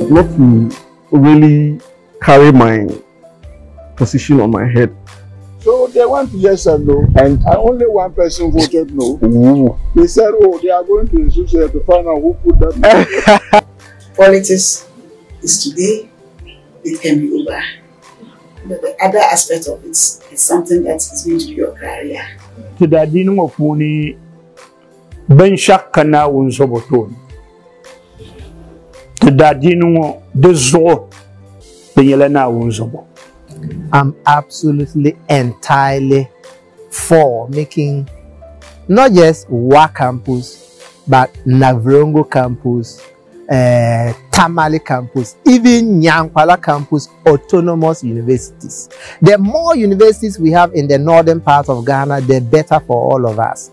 not to really carry my position on my head. So they went yes and no, and only one person voted no. They said, oh, they are going to institute to find out who put that. Politics is today, it can be over. But the other aspect of it is something that is going to be your career. To the dinner of money, Ben Shakana wins Soboton. To the dinner, the Zo, Benelana wins Sobo. I'm absolutely entirely for making not just WA campus, but Navrongo campus, Tamale campus, even Nyankwala campus, autonomous universities. The more universities we have in the northern part of Ghana, the better for all of us.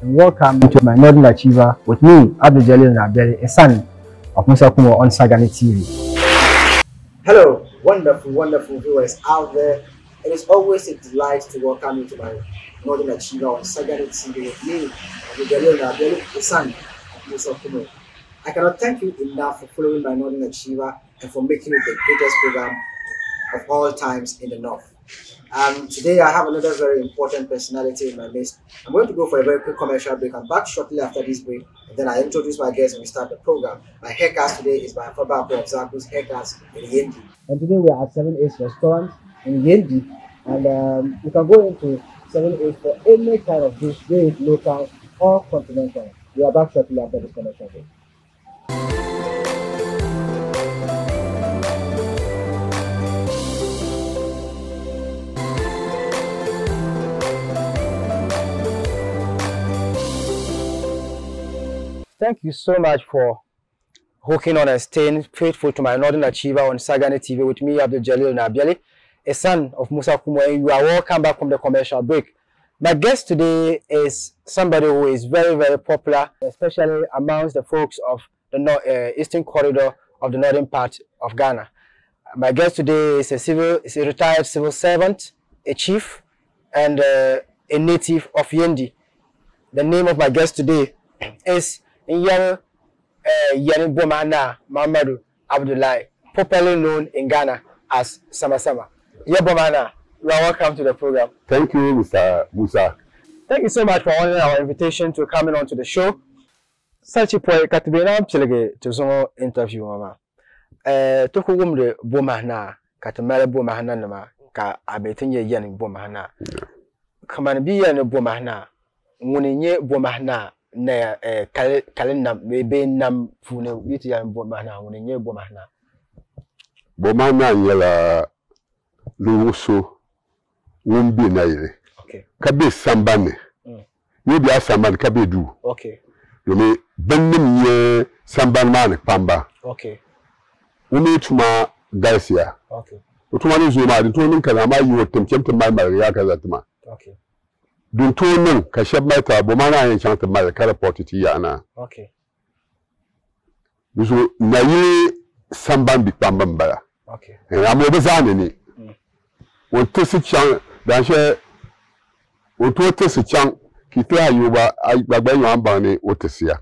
And welcome to my Northern Achiever with me, Abdul-Jalil Naabeli, a son of Musa on Sagani TV. Hello, wonderful viewers out there. It is always a delight to welcome you to my Northern Achiever on Sagani TV with me, Abdul-Jalil Naabeli, a son of Musa. I cannot thank you enough for following my Northern Achiever and for making it the greatest program of all times in the North. Today I have another very important personality in my midst. I'm going to go for a very quick commercial break. I'm back shortly after this break, and then I introduce my guest and we start the program. My haircut today is by Fabako of Zaku's Haircuts in Yendi. And today we are at 7A's restaurant in Yendi, and you can go into 7A's for any kind of dish, be it local or continental. We are back shortly after this commercial break. Thank you so much for hooking on and staying faithful to my Northern Achiever on Sagani TV with me, Abdul-Jalil Naabeli, a son of Musa Kumo, and you are welcome back from the commercial break. My guest today is somebody who is very, very popular, especially amongst the folks of the eastern corridor of the northern part of Ghana. My guest today is a retired civil servant, a chief, and a native of Yendi. The name of my guest today is Yendi Mahamadu Abdulai, popularly known in Ghana as Samasama. Bomana, you are welcome to the program. Thank you, Mr. Musa. Thank you so much for honoring our invitation to coming on to the show. Such a point, Katibina Chilege to some interview, Mama. Tokum de Bomana, Katamara Bomana Nama, Ka Abetinye Yan Bomana. Come and be an Bomana, Muninye Bomana. Na kalenda maybe nam fune witi ya bomana unenye bomana yela luso wumbi na ile. Okay. Kabe sambane. Yebi asamban kabe du. Okay. Yomi bennim ye samban mane pamba. Okay. Umi tuma garcia. Okay. Utuma ni zuma di tunin kana ma yi wotem kemtem mai mai ya kaza tuma. Okay. Dun tunin ka shabmata bomana yin chanta mai ka report ti yana. Okay. Biso na yi samban bi pamba mbara. Okay. Amo bezane ni. Wote si chan dan she wote si chan kitwa yuba agbagba yan ba ni wotesia.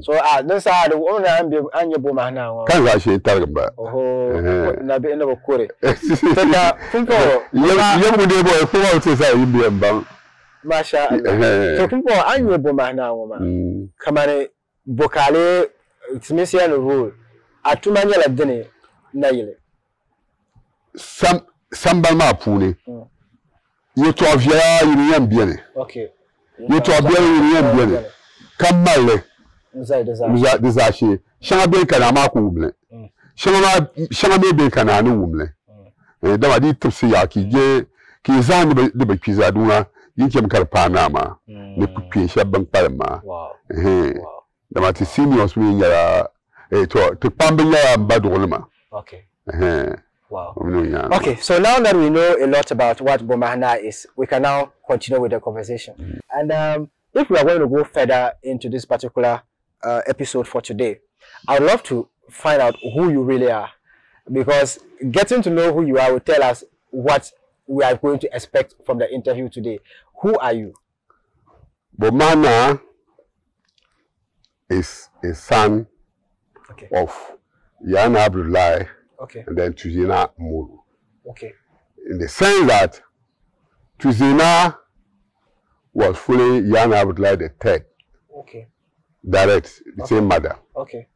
So this are the one and your bomana. Kan za she targba. Oh, na be na bokore. Tata funko yemu de boy fo wa wote sa yibi emba. Masha Allah. So funko an your bomana woma. Kamane bokale timisia no rule. Atumanya la dene na yele. Sambal ma puni. Yeto avia yiriyan biene. Okay. Yeto avia yiriyan biene. Kamale. Muzashi. Shanga be kana ma ku wumle. Shanga be kana ni wumle. Dama di tupsi ya ki je ki zani de be pizza duna yinkem karpa na ma. Ne pupi shaban parma. Wow. Dama ti seniors we nyara to pambe nyara badolma. Okay. Wow. Okay, so now that we know a lot about what Bomana is, we can now continue with the conversation. And if we are going to go further into this particular episode for today, I would love to find out who you really are, because getting to know who you are will tell us what we are going to expect from the interview today. Who are you? Bomana is a son of Yana Abdulai and then Tuzina Mulu. Okay. In the sense that Tuzina was fully Yana Abdulai the third. Okay. Direct, the same mother. Okay.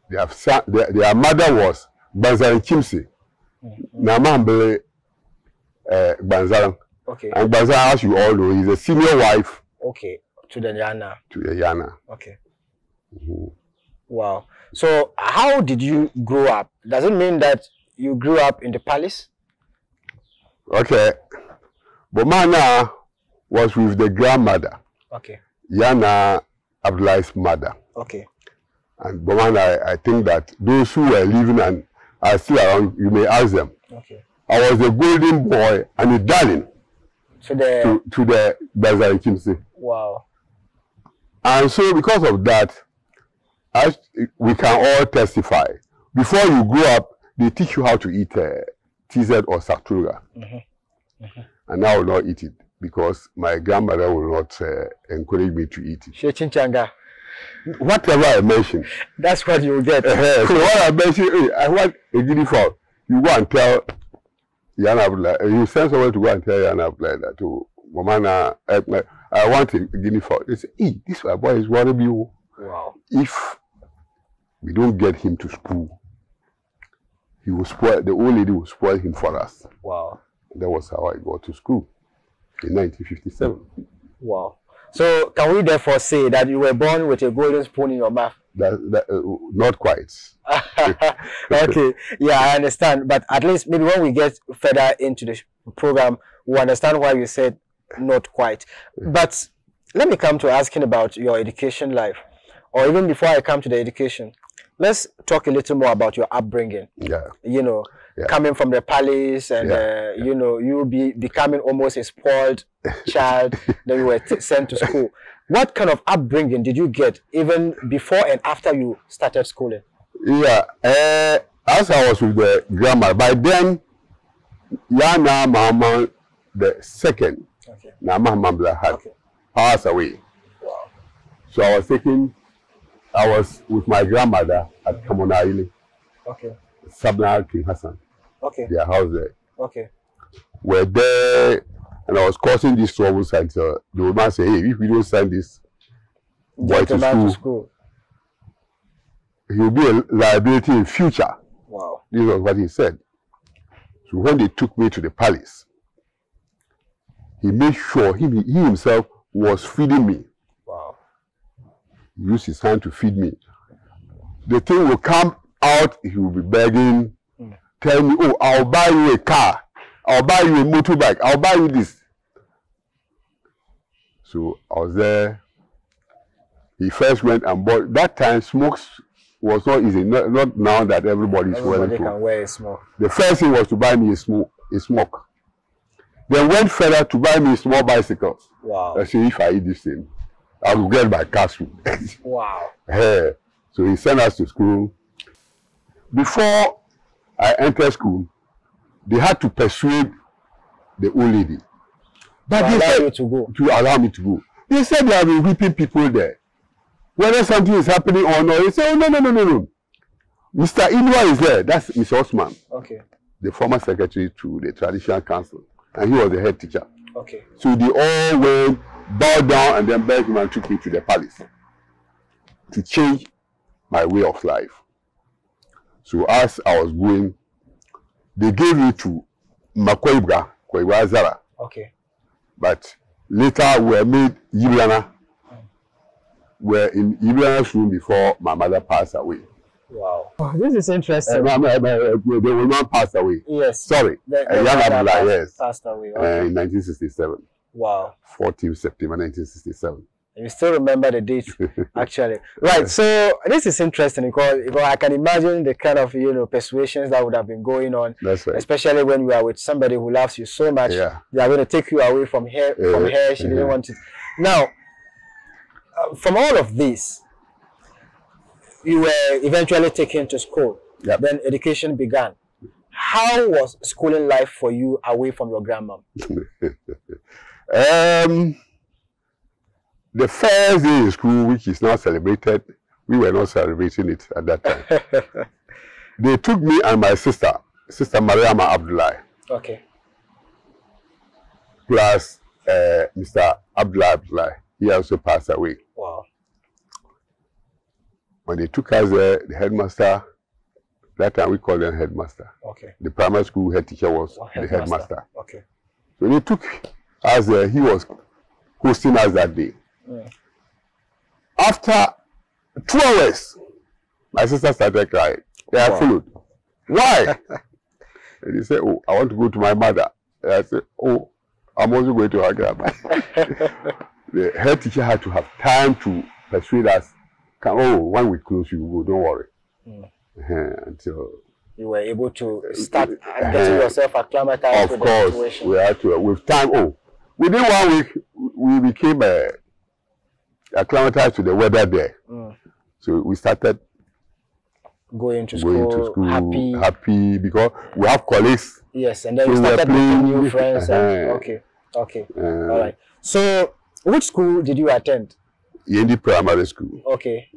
Their mother was Banzaran Chimsi. Namambele Banzaran. Okay. And Banzaran, as you all know, is a senior wife. Okay. To the Yana. To the Yana. Okay. Wow. So how did you grow up? Does it mean that you grew up in the palace? Okay. Bomana was with the grandmother. Okay. Yana Abdullai's mother. Okay. And Bomana, I think that those who were living and are still around, you may ask them. Okay. I was a golden boy and a darling to the Bazari Kimsi. Wow. And so because of that, as we can all testify, before you grow up, they teach you how to eat TZ or Satura. And I will not eat it because my grandmother will not encourage me to eat it. Whatever I mention, that's what you get. So what I mention, I want a guinea fowl. You go and tell Yana Abdulai, you send someone to go and tell Yana Abdulai that to Momana, I want a guinea fowl. They say, hey, this boy is worried you. Wow. If we don't get him to school, he will spoil, the old lady will spoil him for us. Wow. And that was how I got to school in 1957. Wow. So can we therefore say that you were born with a golden spoon in your mouth? Not quite. Okay, yeah, I understand. But at least maybe when we get further into the program, we'll understand why you said not quite. But let me come to asking about your education life. Or even before I come to the education, let's talk a little more about your upbringing. Yeah. You know, coming from the palace and, you know, you becoming almost a spoiled child, then you were sent to school. What kind of upbringing did you get even before and after you started schooling? Yeah, as I was with the grandma, by then, Yana Mahamadu the second, Mahamadu had passed away. Wow. So I was with my grandmother at Kamonaili. Okay. Sabna King Hassan. Okay. Their house there. Okay. We're there, and I was causing these troubles until the woman said, hey, if we don't send this boy to school, he will be a liability in future. Wow. This was what he said. So when they took me to the palace, he made sure he himself was feeding me. Wow. He used his hand to feed me. The thing will come out, he will be begging, tell me, oh, I'll buy you a car, I'll buy you a motorbike, I'll buy you this. So I was there. He first went and bought. That time, smokes was not easy. Not now that everybody can wear a smoke. The first thing was to buy me a smoke. Then went further to buy me a small bicycle. Wow. I said, if I eat this thing, I will get my car soon. Wow. So he sent us to school. Before I entered school, they had to persuade the old lady. But they said to allow me to go. They said they have been whipping people there. Whether something is happening or not, they say, oh, no. Mr. Inwa is there. That's Mr. Osman. Okay. The former secretary to the Traditional Council. And he was the head teacher. Okay. So they all went, bowed down, and then begged him and took me to the palace to change my way of life. So as I was going, they gave me to Makoibra, Zara. Okay. But later we were made Yiblana. We're in Yiblana's room before my mother passed away. Wow. Oh, this is interesting. The woman passed away. Yes. Sorry. Yes. Passed away. Okay. In 1967. Wow. 14th September 1967. You still remember the date, actually. Right, so this is interesting because I can imagine the kind of, persuasions that would have been going on. That's right. Especially when you are with somebody who loves you so much. Yeah. They are going to take you away from her. She didn't want to. Now, from all of this, you were eventually taken to school. Yep. Then education began. How was schooling life for you away from your grandma? the first day in school, which is now celebrated, we were not celebrating it at that time. They took me and my sister Mahamadu Abdulai. Okay. Plus Mr. Abdulai. He also passed away. Wow. When they took us there, the headmaster, that time we called him headmaster. Okay. The primary school head teacher was the headmaster. Okay. When they took us there, he was hosting us that day. Mm. After 2 hours, my sister started crying. They are followed. Why? And he said, "Oh, I want to go to my mother." And I said, "Oh, I'm also going to her grandma." The head teacher had to have time to persuade us. Oh, when we close, you go. Don't worry. Until you were able to start getting yourself acclimatized of to course, the situation. We had to, with time. Oh, within 1 week, we became acclimatized to the weather there. So we started going to school happy because we have colleagues. Yes, and then you started making new friends. Okay. All right. So, which school did you attend? Yendi Primary School. Okay.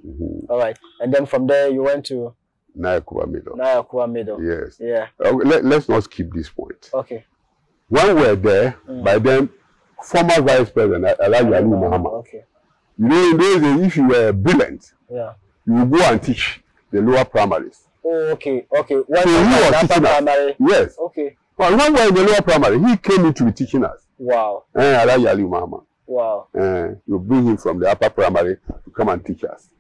All right. And then from there you went to Nayakuwa Middle. Nayakuwa Middle. Yes. Yeah. Let's not skip this point. Okay. When we were there, by then, former Vice President Abdul-Jalil Naabeli. Okay. You know, in those days, if you were brilliant, yeah, you would go and teach the lower primaries. Oh, okay. Okay. When so he was teaching primary. us. Yes. Okay. Well, when we were in the lower primary, he came in to be teaching us. Wow. Abdul-Jalil Naabeli. Wow. You bring him from the upper primary to come and teach us.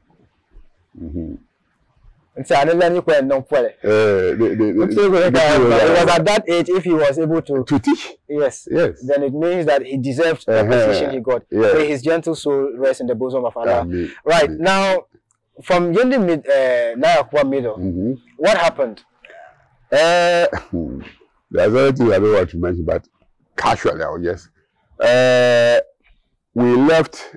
And so I didn't learn because no play. It was at that age if he was able to teach. Yes. Yes. Then it means that he deserved the position he got. Yes. May his gentle soul rest in the bosom of Allah. Right now, from Yendi Nayakuwa Middle, what happened? There's other things I don't want to mention, but casually, I will just. We left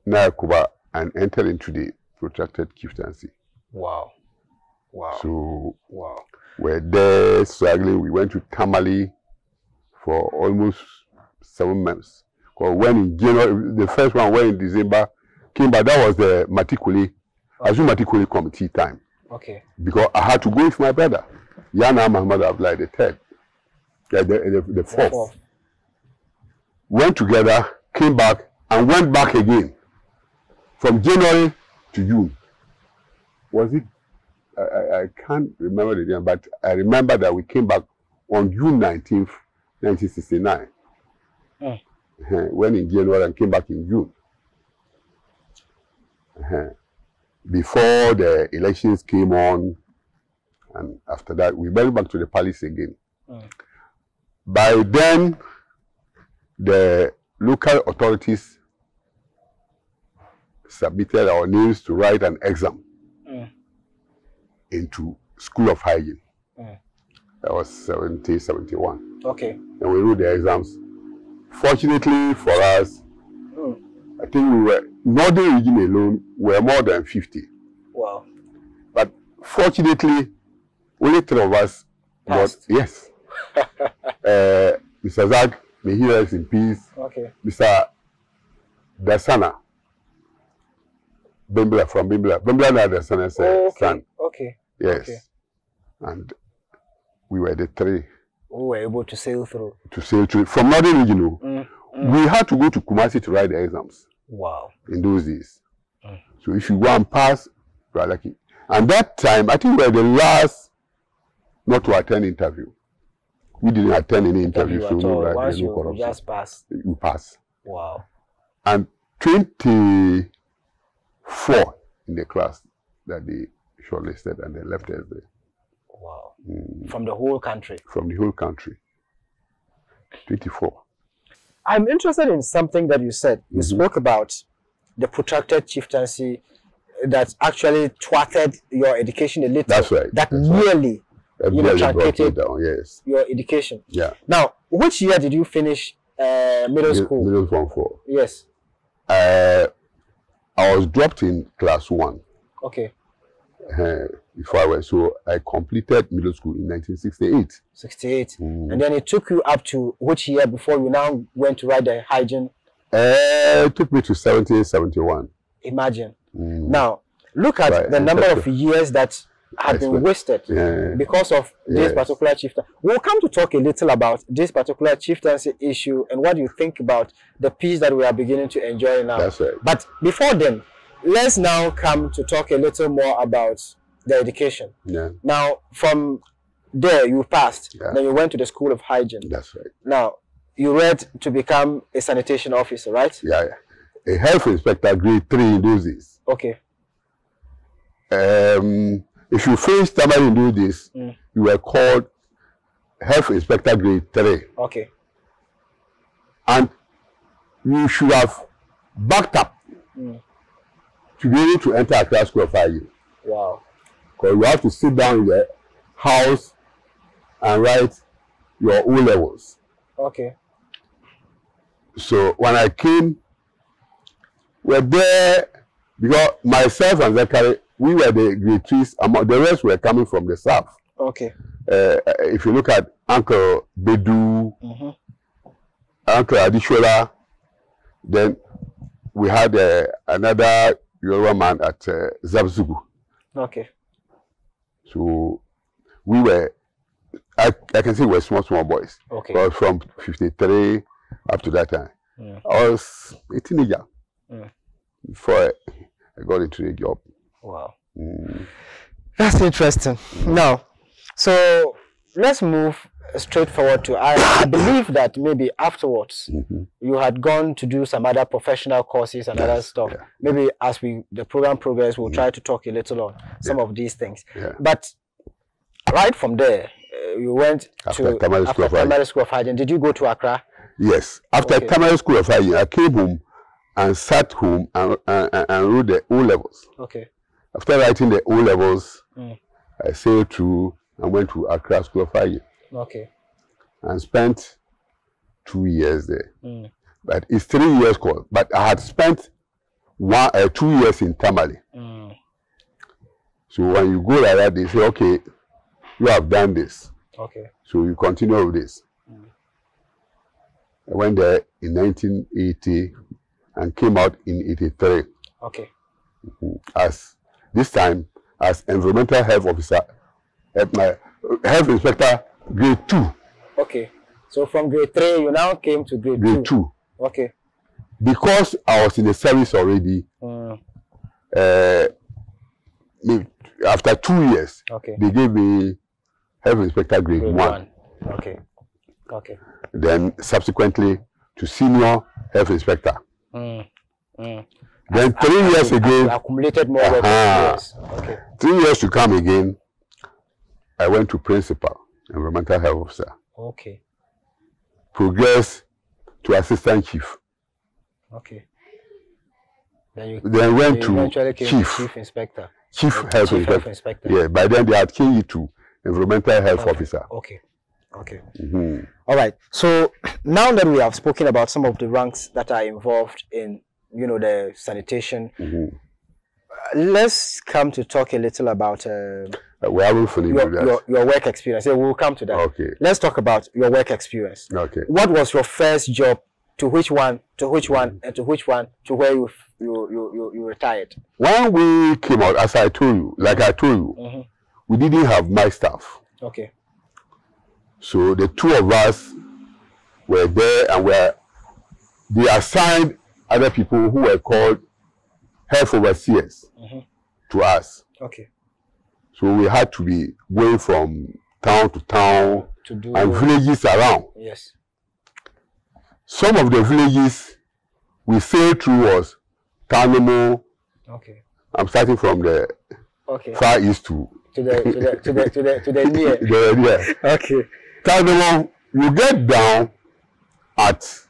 Nayakuwa and entered into the protracted chieftaincy. Wow. Wow. So, wow. We're there struggling. We went to Tamale for almost 7 months. Because when in January, the first one went in December, came back, that was the Matikuli, Matikuli committee time. Okay. Because I had to go with my brother, Mahamadu Abdulai, the third, the fourth. Went together, came back, and went back again from January to June. Was it? I can't remember the date, but I remember that we came back on June 19th, 1969. Went in January and came back in June. Before the elections came on, and after that, we went back to the palace again. By then, the local authorities submitted our names to write an exam into School of Hygiene. That was 71. Okay. And we wrote the exams. Fortunately for us, I think we were, Northern region alone, were more than 50. Wow. But fortunately, only 3 of us got, yes. Mr. Zag, may he rest in peace. Okay. Mr. Dasana, Bimbla from Bimbla. Bimbla now Dasana's son. Okay. Yes. Okay. And we were the 3. We were able to sail through. To sail through. From Northern Regional, we had to go to Kumasi to write the exams. Wow. In those days. So if you go and pass, you are lucky. And that time, I think we were the last not to attend interview. We didn't attend any interview, so once you just pass. You pass. Wow. And 24 in the class that they shortlisted and they left us there. Wow. From the whole country? From the whole country. 24. I'm interested in something that you said. You spoke about the protracted chieftaincy that actually thwarted your education a little. That's right. That nearly truncated yes. your education. Yeah. Now, which year did you finish middle school? Middle Form 4. Yes. I was dropped in class 1. Okay. Before I went, so I completed middle school in 1968. 68. And then it took you up to which year before you now went to write the hygiene It took me to 1771. Imagine. Now, look at the number of years that had been wasted because of this particular chieftain. We'll come to talk a little about this particular chieftaincy issue and what you think about the peace that we are beginning to enjoy now. That's right. But before then, let's now come to talk a little more about the education. Yeah. Now, from there, you passed. Then you went to the School of Hygiene. That's right. Now, you read to become a sanitation officer, right? Yeah. A health inspector, grade 3 in those days. Okay. If you finish tamari in those days, you were called health inspector grade 3. Okay. And you should have backed up to be able to enter Accra School of Hygiene. Wow. Because you have to sit down in the house and write your O levels. Okay. So when I came, we were there because myself and Zachary, we were the grade 3s. The rest were coming from the south. Okay. If you look at Uncle Bedu, Uncle Adishola, then we had another Yoruba man at Zabzugu. Okay. So we were, I can say we were small boys. Okay. But from 53 up to that time. I was a teenager before I got into the job. Wow. That's interesting. Now, so let's move straight forward to I believe that maybe afterwards you had gone to do some other professional courses and other stuff. Maybe as the program progress, we'll try to talk a little on some of these things. But right from there, you went to Tamale School of Hygiene. Did you go to Accra? Yes. After Tamale School of Hygiene, I came home and sat home and wrote the O levels. Okay. After writing the O levels, I sailed through and went to Accra School of Hygiene. Okay. And spent 2 years there. But it's 3 years course. But I had spent 2 years in Tamale. So when you go like that, they say, okay, you have done this. Okay. So you continue with this. I went there in 1980 and came out in 83. Okay. This time as environmental health officer at my health inspector grade 2. Okay. So from grade 3 you now came to grade 2. Okay. Because I was in the service already, after 2 years, they gave me health inspector grade 1. Okay. Okay. Then subsequently to senior health inspector. Then 3 years again, accumulated more work experience. Okay. 3 years to come again, I went to principal, environmental health officer. Okay. Progress to assistant chief. Okay. Then went to chief inspector. Chief health inspector. Yeah, by then they had changed it to environmental health officer. Okay. Okay. All right. So now that we have spoken about some of the ranks that are involved in, the sanitation, let's come to talk a little about we haven't finished with that. Your work experience. Yeah, we'll come to that. Okay. Let's talk about your work experience. Okay. What was your first job? To which one? To which one? And to which one? To where you retired? When we came out, as I told you, like I told you, we didn't have my staff. Okay. So the two of us were there and they assigned other people who were called health overseers to us. Okay. So we had to be going from town to town and villages around. Yes. Some of the villages we sailed through was Tanimo. Okay. I'm starting from the far east to the near. Yeah. Okay. Tanimo, you get down at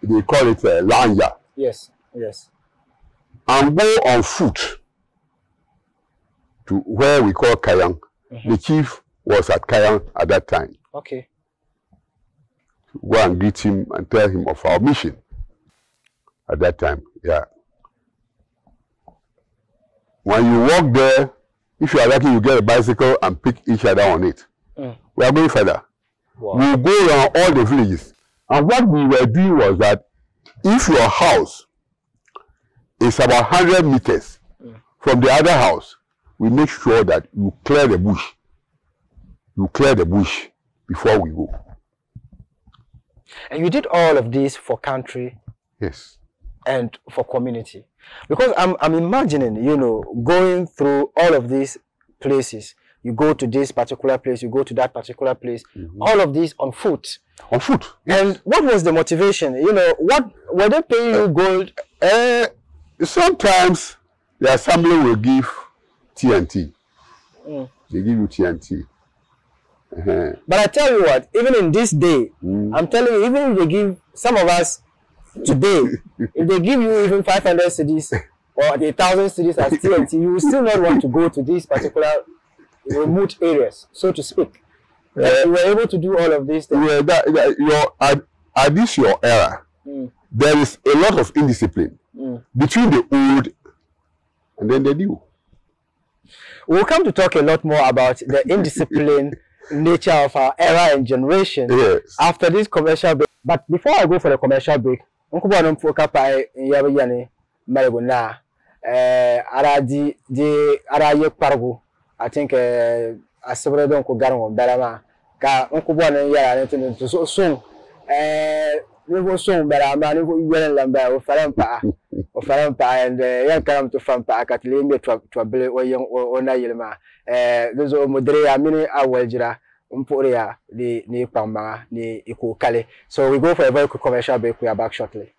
they call it Lanya. Yes. Yes. And go on foot to where we call Kayang. The chief was at Kayang at that time. Okay. Go and greet him and tell him of our mission at that time. Yeah. When you walk there, if you are lucky, you get a bicycle and pick each other on it. We are going further. Wow. We'll go around all the villages. And what we were doing was that if your house is about 100 meters from the other house, we make sure that you clear the bush. You clear the bush before we go. And you did all of this for country. Yes. And for community. Because I'm imagining, you know, going through all of these places. You go to this particular place, you go to that particular place. All of these on foot. On foot. Yes. And what was the motivation? You know, what were they paying you gold? Sometimes the assembly will give TNT. They give you TNT. But I tell you what, even in this day, I'm telling you, even if they give some of us today, if they give you even 500 cedis or 1,000 cedis as TNT, you will still not want to go to these particular remote areas, so to speak. You were able to do all of these things. Yeah, at this your era, there is a lot of indiscipline between the old and then the new. We'll come to talk a lot more about the indisciplined nature of our era and generation after this commercial break. But before I go for the commercial break, I think I several don't go on Barama. We go soon, but I'm not going to Farampa and young come to Fampa at Limit to a bill or young or Nayelma. Those are Modrea, mini Awelgira, Umporia, the Nipama, the Iku Kali. So we go for a very quick commercial break. We are back shortly.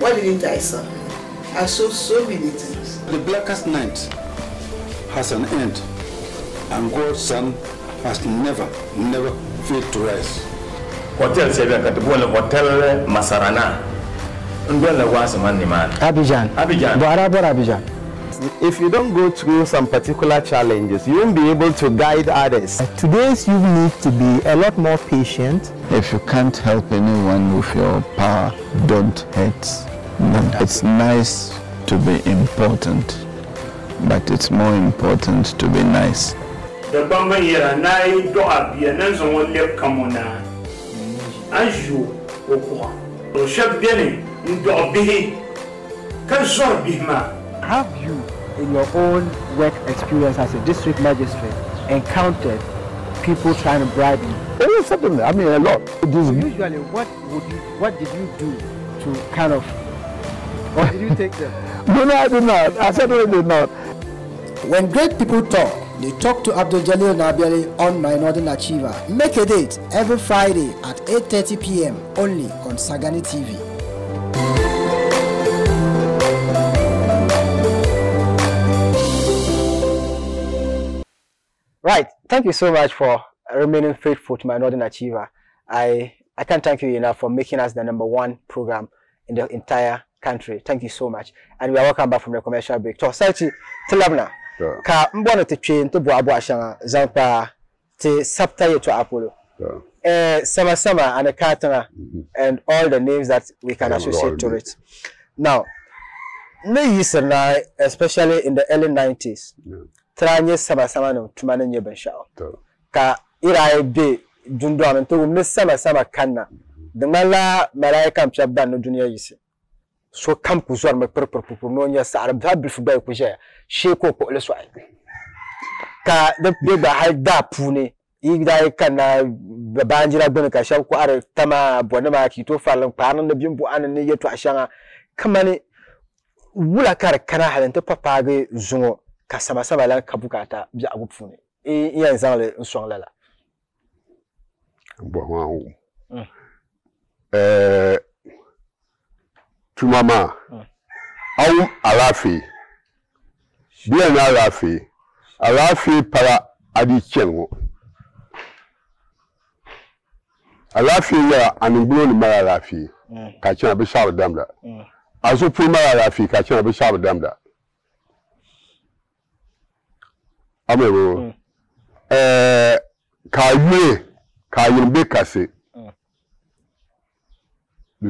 What didn't I saw? I saw so many things. The blackest night has an end, and God's sun has never failed to rise. Hotel Seven Katabuan Hotel Masarana. Abidjan. If you don't go through some particular challenges, you won't be able to guide others. Today's youth need to be a lot more patient. If you can't help anyone with your power, don't hate them. It's nice to be important, but it's more important to be nice. The Bamba here nai do abia nan so won lep kamona. Anju okwa. O shab bene ndo obihi. Kan so bihma. Have you, in your own work experience as a district magistrate, encountered people trying to bribe you? Oh, certainly. I mean, a lot. So usually, what did you do to kind of, or did you take them? No, I did not. I certainly did not. When great people talk, they talk to Abdul-Jalil Naabeli on My Northern Achiever. Make a date every Friday at 8:30 p.m. only on Sagani TV. Right. Thank you so much for remaining faithful to My Northern Achiever. I can't thank you enough for making us the #1 program in the entire country. Thank you so much. And we are welcome back from the commercial break. To Sachi Telabna. Ka mbona te train to boabo ashanga zampa te sapta to Apollo. Samasama and a Katana and all the names that we can associate to it. Now, especially in the early 90s. Tranye Samasama no tumane nye benshao. Ka ira be jundo amentogo me Samasama kana. Dengala malaika mchabda no dunia yisi. So kampu zwa me perperpupu no nya sa arabha bifuba kuje sheko po le swai. Ka de ba haida pune igda kana banjira bene ka shaw ko are tama bonema ki to falan panan da bimbu anan ne yeto ashanga kamane wula kar kana halanta papa ga zungo ka Samasama la kabukata bia agupfune iya nzanle nsong la Bon tu mama au alafi bien alafi para adichengo alafi ya anugbo ni mara alafi ka chana be shawo damda aso pu mara alafi ka chana be shawo damda amebo ka yimbe kase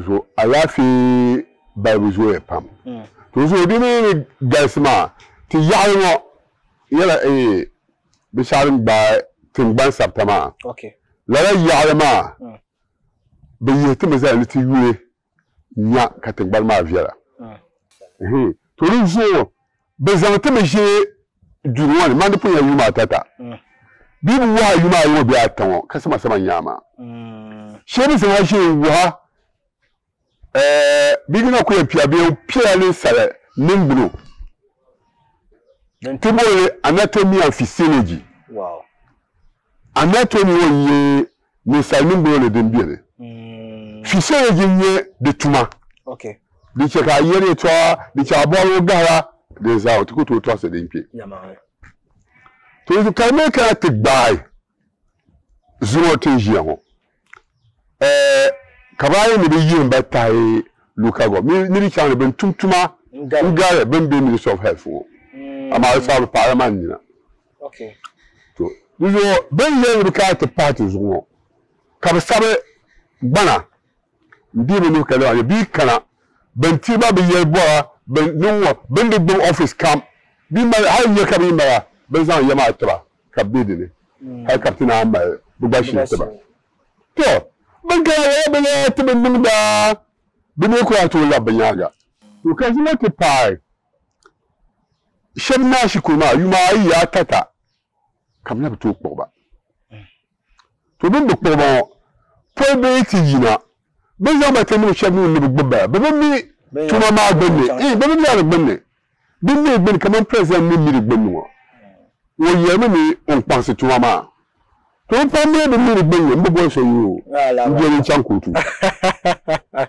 so alafi Bible zo pam to so bi ni gasma ti yawo yala bisharin ba tingban saptama okay la ya ma be yete me za ni ti yure nya ka tingban ma viara to rizo be za te me je duruwan man de punya yuma tata bi bu wa yuma yo bi atan ka sama nyama shebi se wa she wa bi na ko pia bi pia ni sare nimbro Tibole anatomy and physiology. Wow. Anatomy wo ni salmin bro le dembiere. Physiology ye de tuma. Okay. Di cheka yere to di cha bolo gara de za o to to se de mpi. Ya ma. To you can make a take by zero tension ho. Kabaye ni bi yin batai local go. Mi cha ben tumtuma ngare ben be Ministry of Health wo. I'm also parliament. Okay. So, you ben ye ka te parties wo. Ka sabe bana. Ndi me no kala bi kana ben ti ba be ye bo ben no ben de office camp bi ma ha ye ka bi ma ben zan ye ma tra ka bi de ne. Ha captain amba bu ba shi tra. To, ben ka ye ben te ben da bi ne ko ato la banyaga. To ka zima te pai. Shemna shi kuma yuma ya tata kamna to kpoba to bin do kpoba po be ti yina be za ma tenu shemnu ni gbba be mi tuma ma gbenne be mi ya gbenne bi mi gbenne kaman president mi mi gbenne wo ye mi on pense tuma ma to pa mi be mi gbenne mbo so yu nje ni chankutu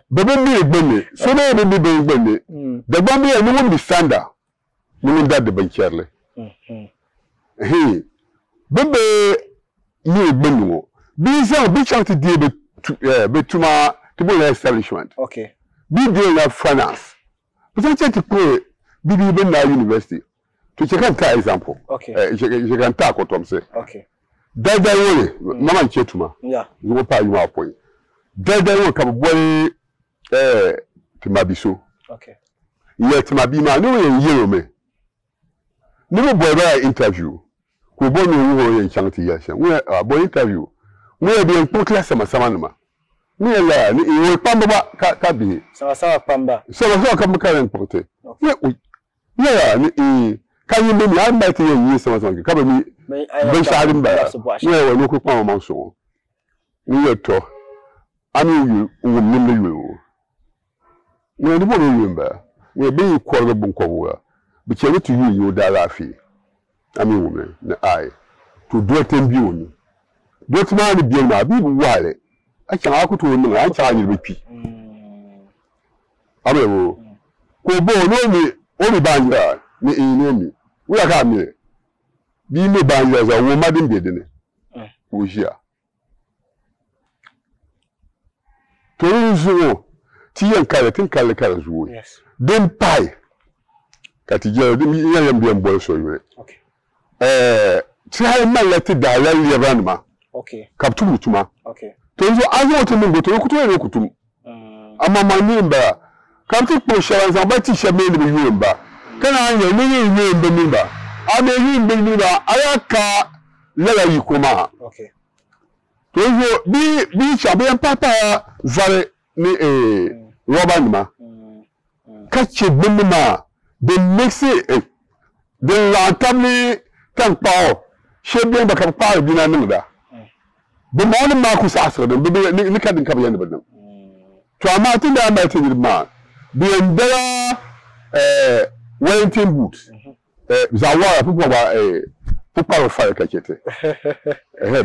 be mi gbenne so na be mi gbenne de gba mi ni won bi sanda Mun da ban kyarle. Bebe ni gbenwo. Bi za bi chant die be tuma to be establishment. Okay. Bi dey na finance. But I to pray bi ben na university. To check an example. Okay. Je kan ta ko tom se. Okay. Dada wole mama nchetuma. Yeah. You pa you ma point. Dada wole ka boy timabiso. Okay. Ye timabi ma no ye yero me. Never boy interview. Ko bo no wo yen chanti yasha. We boy interview. We be en class Samasama ma. We la ni we pamba ka bi. Samasama pamba. Samasama ka maka en porte. We ya ni ka yin be mi an ba te yin Samasama ka ba mi. Ben shadim ba. We no ko pa ma so. Ni ye to. Ami yu wo nimle yu. We ni bo no yu ba. We be ko ga bun ko wo. But you to you that laffy. I mean, woman, the eye to do it in view. Do it now, the beer, my people, while I can out to women, I tell you repeat. I will go born only band, me. We are coming. Be me band as a woman didn't it? Who's here? To tea and colors, yes. Then pie. Kati je mi yam bi mbol so yure okay try ma let da la yeban ma okay kaptu mutuma okay to zo azo to mun to kutu ere kutum amma ma ni mba kaptu po sharan za ba ti shame ni bi yumba kana anya ni ni mba ni ba ame ni mba ni ba ayaka lela yi kuma okay to zo bi shabe papa vale ni roba ma kache bimma de mixer de la table kan paw shebe ba kan paw bina ninda be mo ma ku sa asre be ni kadin ka bayan badam to amma tun da ma tin ma be ndara waiting boots zawara people ba people fire ka kete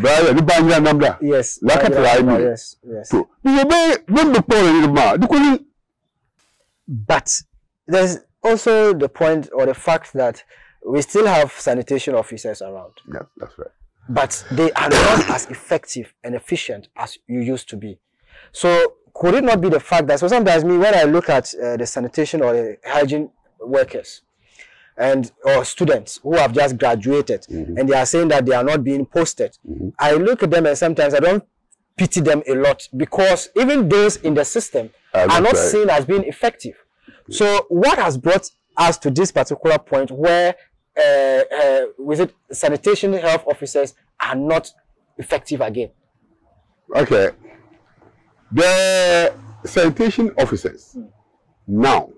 ba ni banya namda yes la ka try me yes so be paw ma dikuni but there's also the point or the fact that we still have sanitation officers around. Yeah, that's right. But they are not as effective and efficient as you used to be. So could it not be the fact that, so sometimes me, when I look at the sanitation or the hygiene workers and or students who have just graduated and they are saying that they are not being posted, I look at them and sometimes I don't pity them a lot because even those in the system are not seen as being effective. So what has brought us to this particular point where with it, sanitation health officers are not effective again? Okay. The sanitation officers now,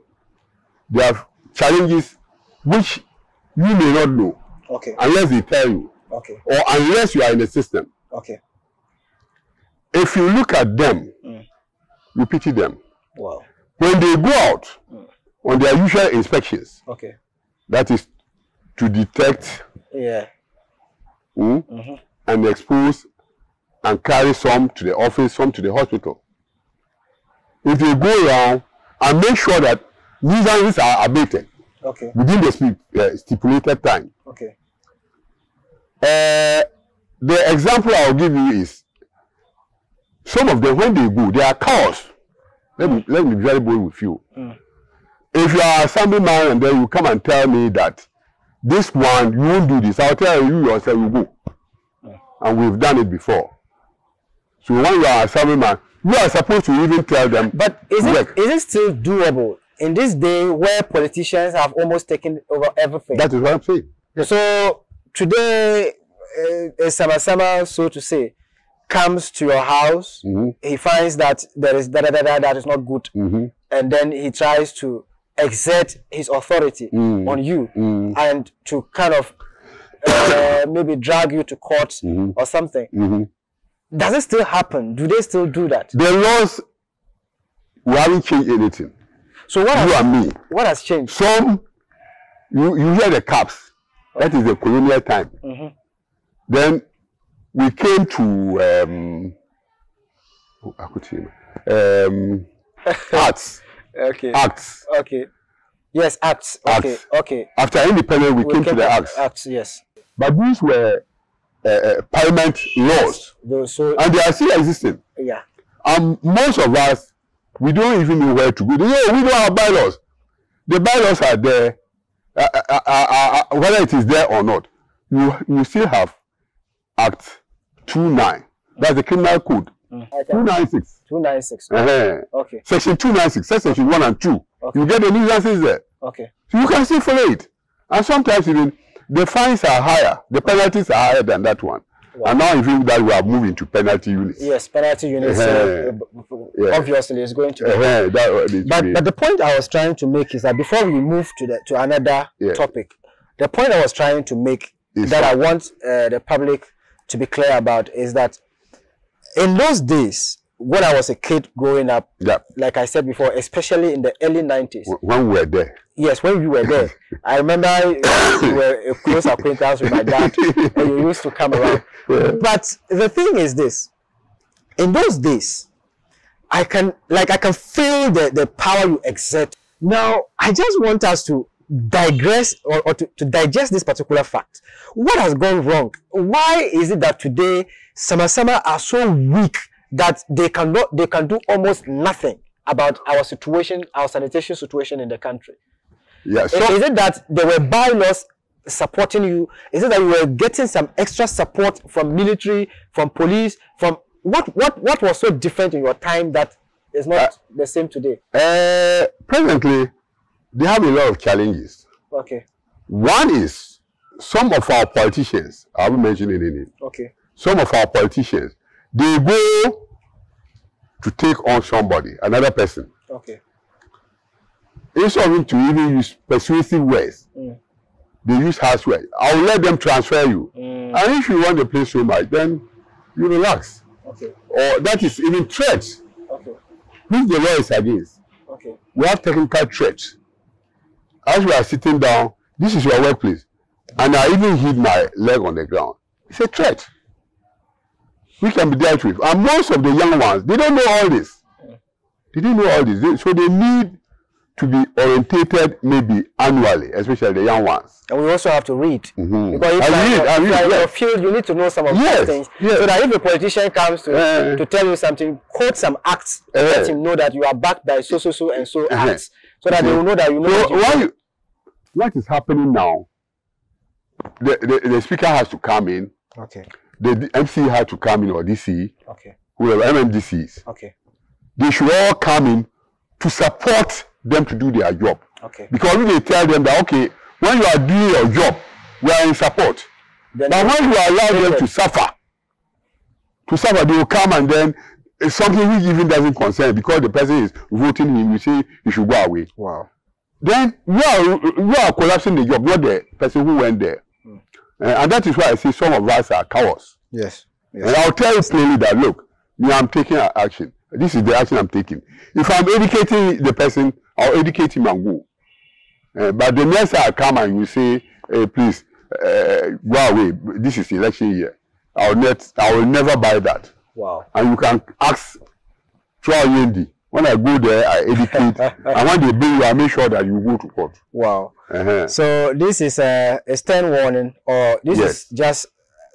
they have challenges which you may not know. Okay. Unless they tell you. Okay. Or unless you are in the system. Okay. If you look at them, you pity them. Wow. When they go out on their usual inspections, okay, that is to detect, and expose and carry some to the office, some to the hospital. If they go around and make sure that nuisances are abated within the stipulated time. Okay. The example I'll give you is some of them, when they go, they are cows. Let me be very bold with you. If you are an assemblyman and then you come and tell me that this one, you won't do this, I'll tell you yourself, you go. And we've done it before. So when you are an assemblyman, you are supposed to even tell them. But is it still doable in this day where politicians have almost taken over everything? That is what I'm saying. Yes. So today, Samasama, so to say, comes to your house, he finds that there is that is not good, and then he tries to exert his authority on you and to kind of maybe drag you to court or something. Does it still happen? Do they still do that? The laws, we haven't changed anything. So what you and me, what has changed? Some you hear the caps. That is the colonial time. Then we came to arts. Okay. Acts. Okay. Yes, acts. Okay. Acts. Okay. After independence, we came to the acts. Acts, yes. But these were parliament laws, and they are still existing. Yeah. And most of us, we don't even know where to go. We don't have bylaws. The bylaws are there, whether it is there or not. You still have Act 29. That's the criminal code. 296. 296. Okay. Section 296. Section 1 and 2. Okay. You get the nuisances there. Okay. So you can still follow it. And sometimes even the fines are higher. The penalties are higher than that one. Wow. And now I think that we are moving to penalty units. Yes, penalty units. Obviously, is going to. But the point I was trying to make is that before we move to another topic, the point I was trying to make that I want the public to be clear about is that in those days, when I was a kid growing up, like I said before, especially in the early 90s. When we were there. Yes, when you were there. I remember you were a close acquaintance with my dad, and you used to come around. But the thing is this: in those days, I can feel the power you exert. Now, I just want us to digress or to digest this particular fact. What has gone wrong? Why is it that today Samasama are so weak that they can do almost nothing about our situation, our sanitation situation in the country? Yeah, so is it that there were bylaws supporting you? Is it that you were getting some extra support from military, from police, from what was so different in your time that is not the same today? Presently, they have a lot of challenges. Okay. One is some of our politicians, I haven't mentioned any name. Okay. Some of our politicians, they go to take on somebody, another person. Okay. Instead of to even use persuasive words, they use harsh words. I will let them transfer you. And if you want the place so much, then you relax. Okay. Or that is even threats. Okay. Which the law is against. Okay. We have technical threats. As we are sitting down, this is your workplace. And I even hit my leg on the ground. It's a threat. We can be dealt with. And most of the young ones, they don't know all this. They don't know all this. So they need to be orientated maybe annually, especially the young ones. And we also have to read. Because if you are in your field, you need to know some of these things. So that if a politician comes to tell you something, quote some acts, let him know that you are backed by so and so acts. So that they will know that you know. What is happening now, the speaker has to come in. Okay. The MC had to come in, or DC. Okay. Whoever MMDCs. Okay. They should all come in to support them to do their job. Okay. Because if they tell them that, okay, when you are doing your job, we are in support. Then but when you allow them to suffer, they will come and then it's something which even doesn't concern because the person is voting him, you say you should go away. Wow. Then you are collapsing the job, not the person who went there. And that is why I say some of us are cowards. Yes. Yes. And I'll tell you plainly that, look, me, I'm taking action. This is the action I'm taking. If I'm educating the person, I'll educate him and go. But the next I come and you say, hey, please, go away. This is election year. I will never buy that. Wow. And you can ask Try Yendi. When I go there, I educate. And when they bring you, I make sure that you go to court. Wow. So this is a stern warning, or this is just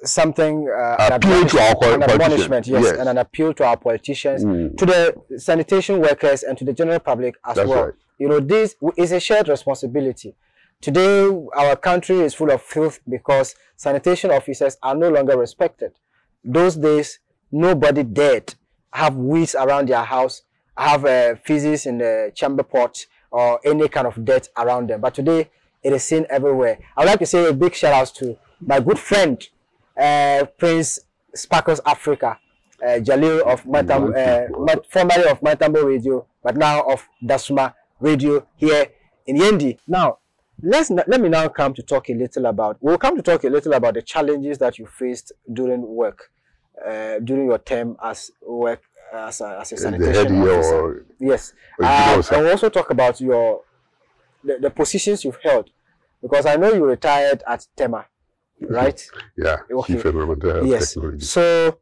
something an appeal to our admonishment, yes, and an appeal to our politicians, to the sanitation workers, and to the general public as well. Right. You know, this is a shared responsibility. Today, our country is full of filth because sanitation officers are no longer respected. Those days, nobody dared have weeds around their house, have feces in the chamber pot, or any kind of dirt around them. But today, it is seen everywhere. I would like to say a big shout out to my good friend, Prince Sparkles Africa, Jalil of formerly of Matambo Radio, but now of Dasuma Radio here in Yendi. Now, let me now come to talk a little about. We'll come to talk a little about the challenges that you faced during work, during your term as a sanitation officer. Yes, and we'll also talk about the positions you've held, because I know you retired at Tema. Right? Yeah. Okay. Chief Environmental Health Technology. So,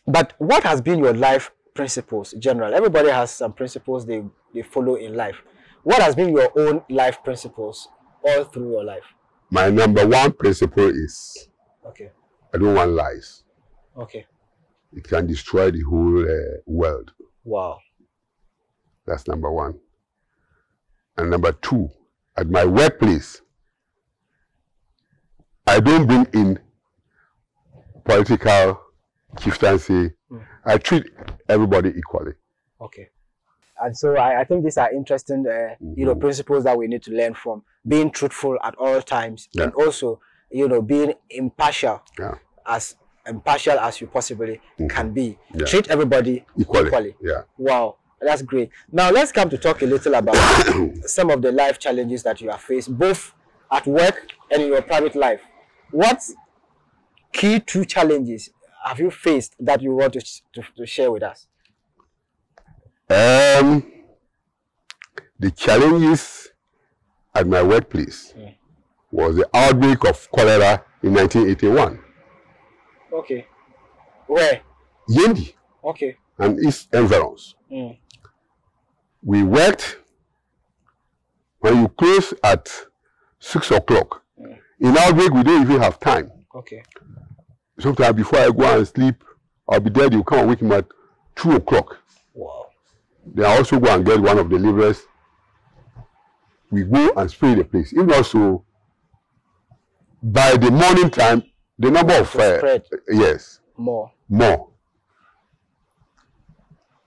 but what has been your life principles in general? Everybody has some principles they follow in life. What has been your own life principles all through your life? My number one principle is, okay, I don't want lies. Okay. It can destroy the whole world. Wow. That's number one. And number two, at my workplace, I don't bring in political chieftaincy. I treat everybody equally. Okay. And so I think these are interesting principles that we need to learn from. Being truthful at all times, and also, being impartial, as impartial as you possibly can be. Treat everybody equally. Yeah. Wow. That's great. Now let's come to talk a little about some of the life challenges that you have faced, both at work and in your private life. What key two challenges have you faced that you want to share with us? The challenges at my workplace was the outbreak of cholera in 1981. Okay. Where? Yendi. Okay. And its environs. We worked, when you close at 6 o'clock, in outbreak, we don't even have time. Okay. Sometimes before I go and sleep, I'll be there. You come and wake me at 2 o'clock. Wow. Then I also go and get one of the laborers. We go and spray the place. Even also, by the morning time, the number of yes, more.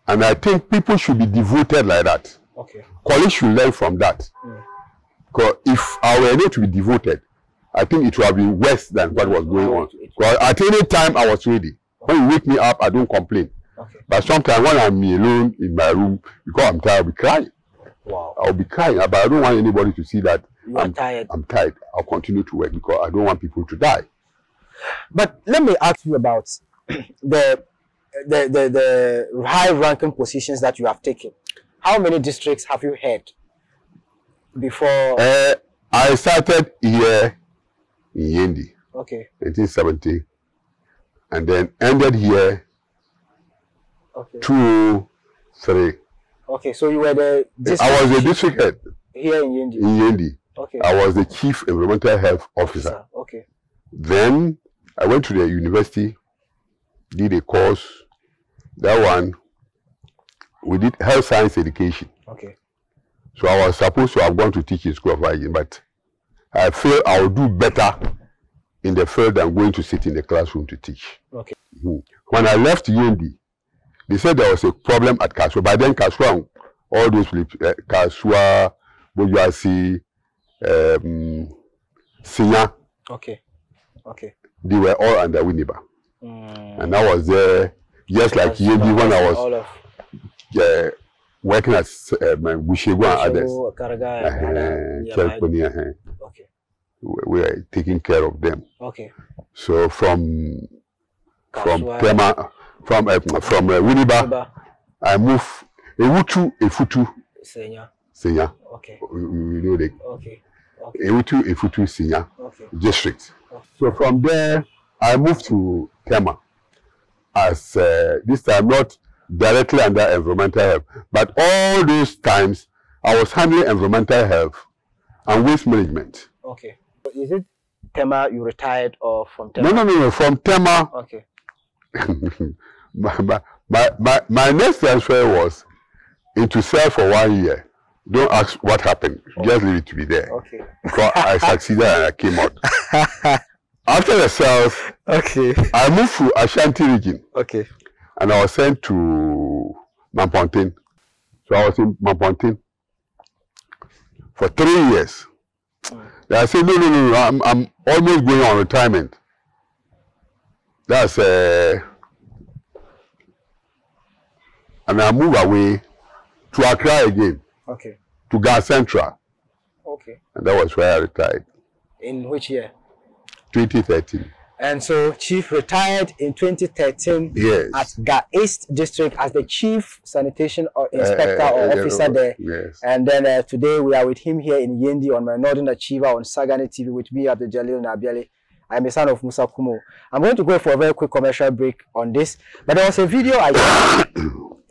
And I think people should be devoted like that. Okay. Colleagues should learn from that. Because if I were not to be devoted, I think it would have been worse than what was going on. Because at any time I was ready. When you wake me up, I don't complain. Okay. But sometimes when I'm alone in my room, because I'm tired, I'll be crying. Wow. I'll be crying, but I don't want anybody to see that I'm tired. I'm tired. I'll continue to work because I don't want people to die. But let me ask you about the high-ranking positions that you have taken. How many districts have you had before? I started here in Yendi, okay, 1970, and then ended here, okay, 2003. Okay, so you were the district. I was the district head here in Yendi. In Yendi, okay. I was the chief environmental health officer. Okay. Then I went to the university, did a course. That one, we did health science education. Okay. So I was supposed to have gone to teach in School of Hygiene, but I feel I will do better in the field than going to sit in the classroom to teach. Okay. When I left Yendi, they said there was a problem at Kasua. By then, Kasua, all those Kasua, Bojuasi, Sinya. Okay. Okay. They were all under Winneba. And I was there just like Yendi when I was working at Bushego and others. Okay. We were taking care of them. Okay. So from Winneba, I moved Efutu. Senya. Okay. You know the. Okay. Efutu Senya district. Okay. So from there, I moved to Tema as this time not directly under environmental health, but all those times I was handling environmental health and waste management. Okay. Is it Tema you retired or from Tema? No. From Tema. Okay. my next transfer was into cell for 1 year. Don't ask what happened. Okay. Just leave it to be there. Okay. Because I succeeded and I came out. After the cells, okay, I moved to Ashanti region. Okay. And I was sent to Mampontin. So I was in Mampontin for 3 years. I said, no, I'm almost going on retirement. That's and I moved away to Accra again. Okay. To Ghana Central. Okay. And that was where I retired. In which year? 2013. And so Chief retired in 2013 at Ga East District as the Chief Sanitation Inspector or Officer there. Yes. And then today we are with him here in Yendi on my Northern Achiever on Sagani TV with me, Abdul-Jalil Naabeli. I'm a son of Musa Kumo. I'm going to go for a very quick commercial break on this. But there was a video I saw,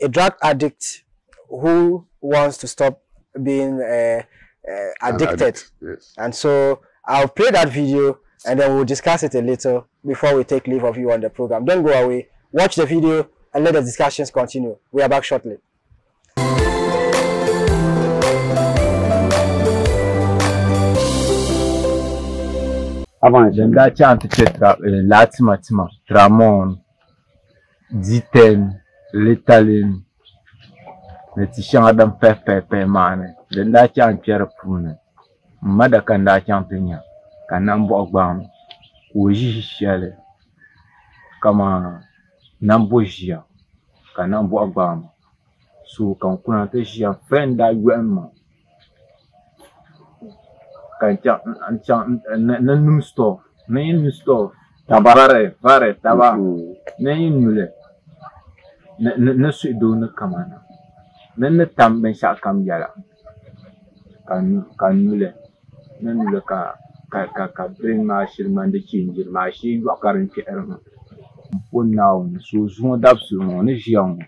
a drug addict who wants to stop being addicted. Yes. And so I'll play that video and then we'll discuss it a little before we take leave of you on the program. Don't go away. Watch the video and let the discussions continue. We are back shortly. Jenda chante chetra latima tramon diten letalin metishan adam pepe mane jenda chante pierre pune mada kanda chante nya kanambo ogbam oji shele kama nambo jia kanambo ogbam so kan kuna te jia fenda yema nanum store nayin store tabare vare taba nayin nule na su do na kamana nan tam ben sha kam yala kan nule nan nule ka bring ma shirman de chinjir ma shi wakarin ke erma wonnaw so zo dabsu no ne jiang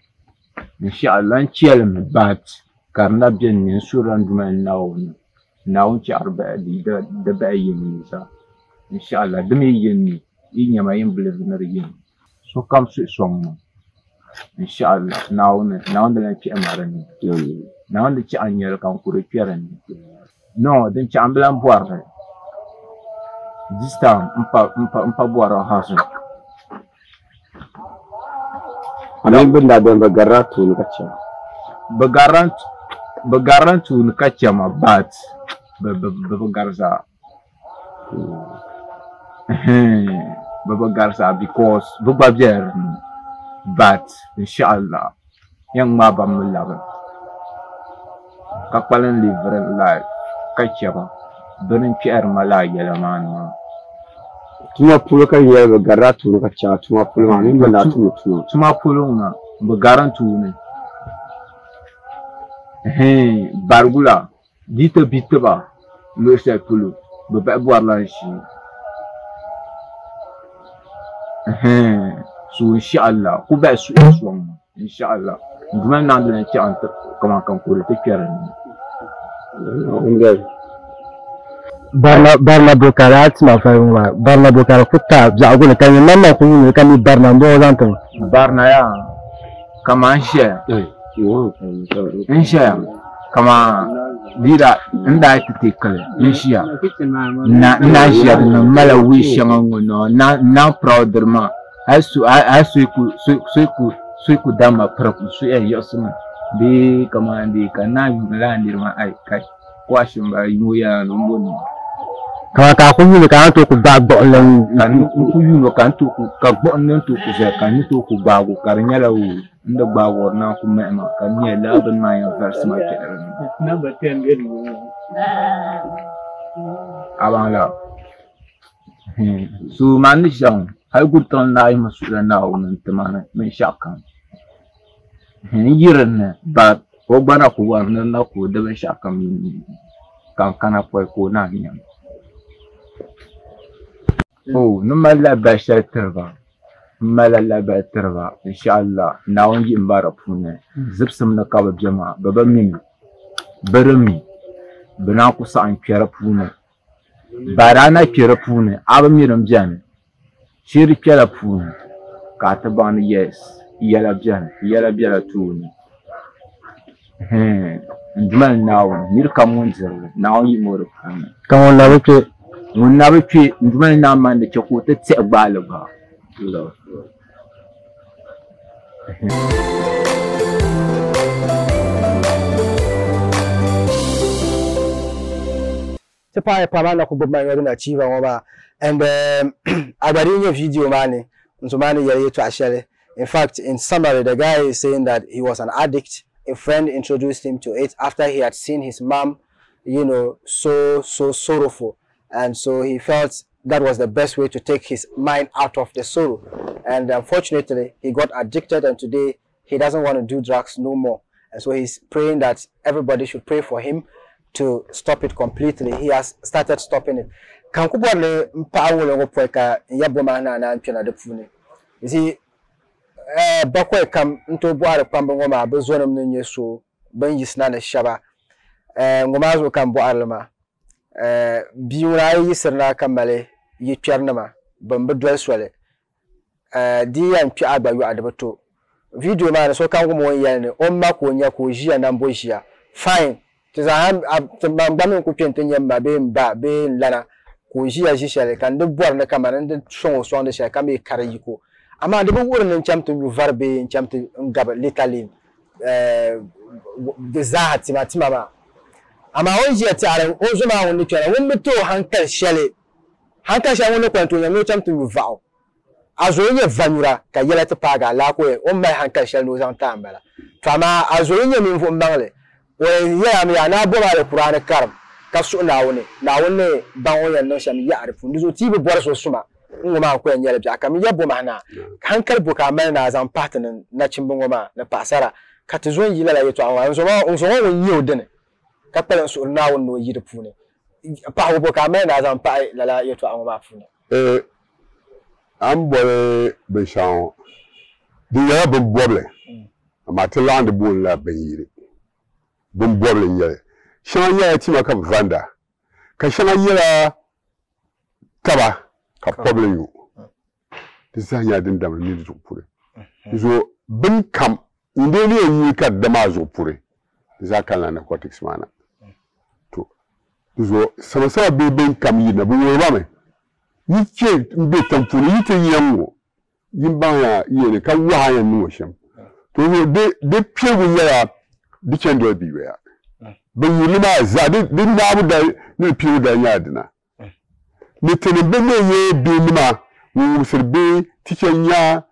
insha Allah chelme bat karna bien ne suran duman naw now charba the bayin sa inshallah demi yin inya mayin blevner yin so come to song inshallah now the chi amaran now the chi anyel kan kure pieran no den chi amblan boire this time mpa boire hasu anan benda ben bagaratu kacha bagarantu kacha ma bat Garza Garza because Bubajer but inshallah young Mabam love Kapalan live life Kachaba Donin Pierre Malaya man Tuma Puluka here Garatu Kacha Tuma Pulman Tuma Puluna Bagarantu Bargula Dita bitaba le sekulu be boire lanchi so inshallah ku ba su inshallah demain nan de ci entre comment kan ko le tekere barna bokarat ma fa barna bokara kutta zaagul kan nanna ku ni kan barna ndo zanto barna ya kama insha kama dira nda titikale insha na shia na mala wish ngono na proudement asu ku dama praku su yosuma bi kama ndi kana yulandir ma ai kai kwashin ba yuya nomboni ka ku yu ka to ku ba gbo lan kan ku yu kan to ku ka gbo nan to ku se kan to ku ba ku kar nyala wu nda ba wor na ku me ma kan nye la ban ma ya vers ma ke na ba ten ge du avant là su man shang hay ku ton na yi masu da na wannan tamana men shakan yiran ba ko bana ku war na ku da ben shakan kan kana ko na ni oh numala ba shatarba mala ba tarba insha Allah na wangi imbara pune zipsum na ka ba jama'a baba min barami bana ku sa an kira pune barana kira pune aba miram jani shiri kira pune ka ta ban yes yala biala tuni ndman nawo mir kamun zero nawo yi mor pune kamon na bace mun na bace ndman na man da ke ko ta tse balaba Tipa pamana ku bobma yoro na chiva ngoba and agari nye video mani ntumani yare to ashele. In fact, in summary, the guy is saying that he was an addict. A friend introduced him to it after he had seen his mom, you know, so sorrowful, and so he felt that was the best way to take his mind out of the sorrow. And unfortunately, he got addicted, and today he doesn't want to do drugs no more. And so he's praying that everybody should pray for him to stop it completely. He has started stopping it. You see, bakwe kam nto boare kwambo ngoma bezonam nenye so ban yisna na shaba ngoma zo kam boare ma biura yisna kamale yitwarnama ban bedwel swale di yan twa agbayu adabato video ma so kan go mo yan on ma ko nya ko jia na mbo jia fine tizaham tambam ko twente ma be mba be lana ko jia jishale kan de boare na kamana de so de sha kam e karayiko ama de wor nan chamtu yu varbe chamtu ngaba litali de zahati matima ba ama onji atare ozo ma woni twara won to hankal shale won kwanto nya no chamtu yu vao azo ye vanura ka yela te paga la ko on mai hankal shale no zan tambala fama azo ye min fo mbangle o ya mi ana bo ba qur'an karam ka su na woni ban won yan no sham ya arfu ndizo tibe bor so suma ngoma ko nyele bi akam yebo mahna hankal buka mai na zan partner na cimbin ngoma na pasara ka tuzon yila la yeto an so won yiwo dene ka pelen su na won no yide pune pa buka mai na zan pa la yeto an ngoma pune am bole be shaw di ya bo boble ma te land bo la be yire bo boble nyele shan ya ti maka vanda ka shan yira taba ka problem you this is ya din dam ni zo pure so bin kam inde ne yi ka da ma zo pure za ka na narcotics mana to so sama be bin kam yi na bu ba me yi ce be tampuni yi te yammo yin ba ya yi ne ka wa ya nu sham to de piewu ya di chendo bi ya bin yi ma za de na bu da ne piewu da ya dina mitene bene ye binima wo sirbe tichenya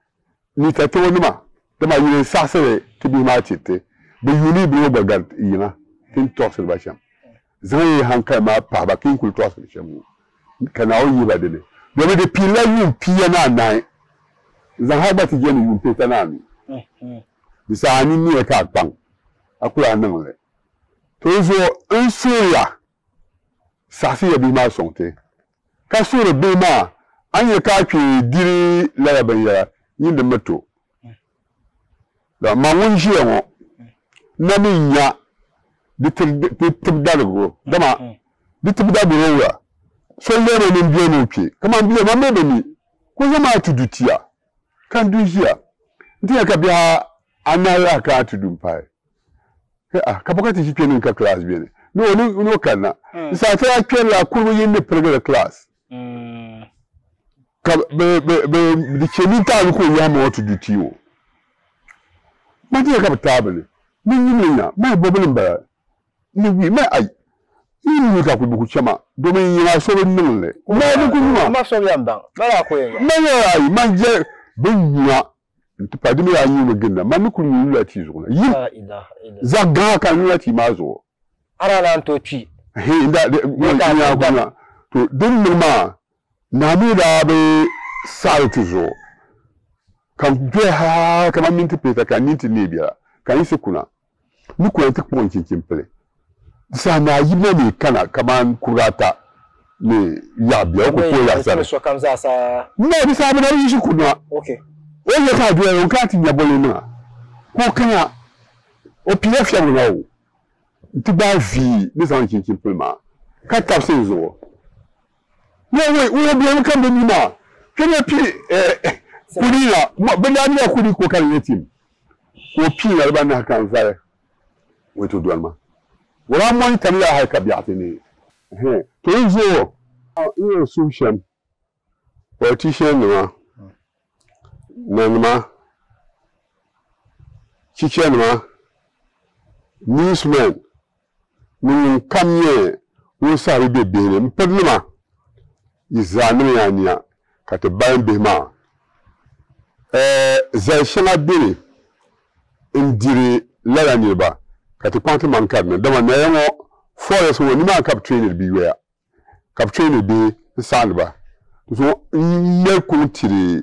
ni tato nima dama yire sasere tibi ma tete be yuni bi obagal yina tin tosel ba sham zan hanka ma pa ba kin kul tosel sham kana o yi ba dele de pila yu piya na nai zan ha ba ti je ni yu pe na mi bisa ni ni ka kpan akura nan le to zo ensuya sasi ya bi ma sonte ka sura be ma anya ka ke diri la ban ya yin da mato da ma won shi yawo na min ya ditib dalgo dama ditib da burowa so lere min biye no ke kama biye ma me ni ko zama tudutiya kan dujiya ndiya ka biya anara ka tudum pai ka bokati shi kenin ka class biye no kana sa ta kella kuru yin da program class ka be cheni ta ko ya mo to dutiwo ma je ka tabele min yin na ma bobulin ba ni wi ma ai Ini ka ku bu chama do men yi na so bin le ma bu ku ma so ya mban ba ko yen ma ya ai ma je bin ya pa di me ya yi no ginna ma ku ni la ti zo na yi za ga ka ni la ti ma zo ara nan to twi he inda ya ku to din ma na mi da be sa ti zo kan je ha kama minti peta kan minti ne biya kan yi sekuna ni ku yanti ko kin pele sana yi me kana kaman kurata ne ya biya ko ya sa so kam za sa ne bi sa bi na yi shi kuna okay o ye ka do e ka ti nya bole na ko kana o pf ya na o ti ba vi ni sa kin pele ma ka ta se zo no we bi kan be ni ma kene pi kulina bana ni kuli ko kan yetim ko pi na ba na kan zare we to do ma wala mo tan ya hay ka biatini to izo iyo solution politician ma nanma chichen ma newsman ni kamye wo sare bebe ne mpedma izanu ya nia ka te ban be ma za shana bini indiri lara ni ba ka te kwante man kadne dama na yango forest wo ni ma cap trainer bi wea cap trainer bi sand ba so ne ko tiri